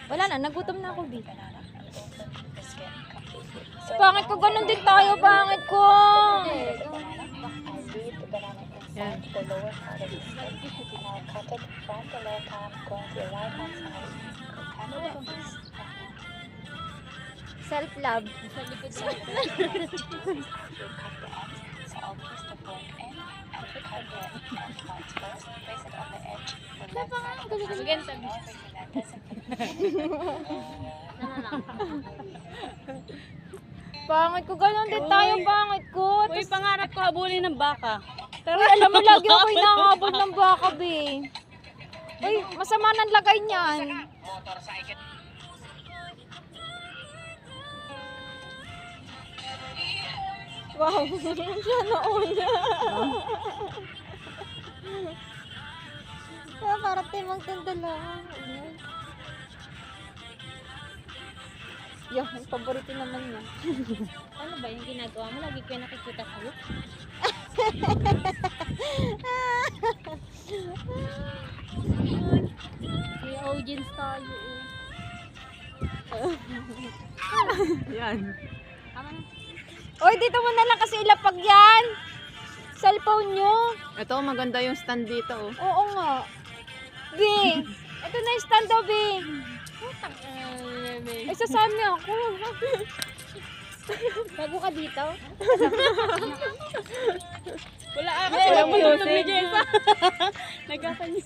Wala na, nagutom na ako, B. Pangit ko, ganun din tayo, pangit ko. Yan. Self-love. Pangit ko, ganun din tayo, pangit ko. Uy, pangarap ko habulin ng baka. Pero alam mo, lagi ako hinahabol ng baka, B. Uy, masama ng lagay niyan. Wow, siya na una. Para timang tandala. Yung paborito naman niya. Ano ba yung ginagawa mo? Lagi ko yung nakikita sa'yo. May audience tayo eh. Yan. Tama na. Oy, dito mo na lang kasi ilapag yan. Cellphone nyo. Ito, maganda yung stand dito. Oh. Oo nga. B, ito na yung stand daw, B. Ay, sasami ako. Bago ka dito? Wala ako sila matulog ni Jessa. Nagkakanya.